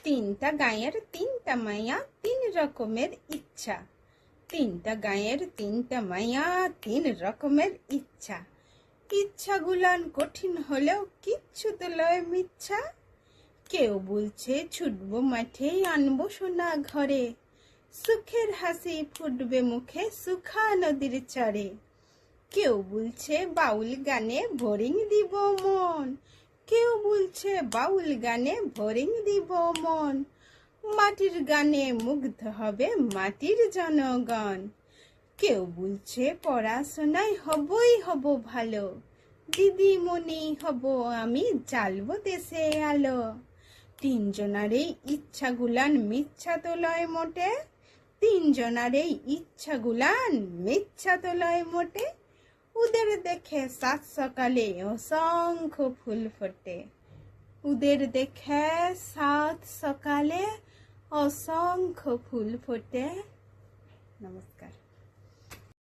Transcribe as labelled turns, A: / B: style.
A: তিনটা গায়ের তিনটা মায়া, তিন রকমের ইচ্ছা। তিনটা গায়ের তিনটা মায়া, তিন রকমের ইচ্ছা। ইচ্ছাগুলান কঠিন হলেও কিচ্ছু তো লয় মিথ্যা। কেউ বলছে ছুটবো মাঠে, আনবো সোনা ঘরে, সুখের হাসি ফুটবে মুখে সুখা নদীর চরে। কেউ বলছে বাউল গানে বোরিং দিব মন, কেউ বলছে বাউল গানে বোরিং দিব মন। মাটির গানে মুগ্ধ হবে মাটির জনগণ। কেউ বলছে পড়াশোনায় হবই হব ভালো, দিদিমণি হব আমি, জ্বালবো দেশে আলো। তিনজনার এই ইচ্ছাগুলান মিথ্যা তো লয় মোটে, তিনজনার এই ইচ্ছাগুলান মিথ্যা তো লয় মোটে। ওদের দেখে সাত সকালে অসংখ্য ফুল ফোটে, ওদের দেখে সাত সকালে অসংখ্য ফুল ফোটে। নমস্কার।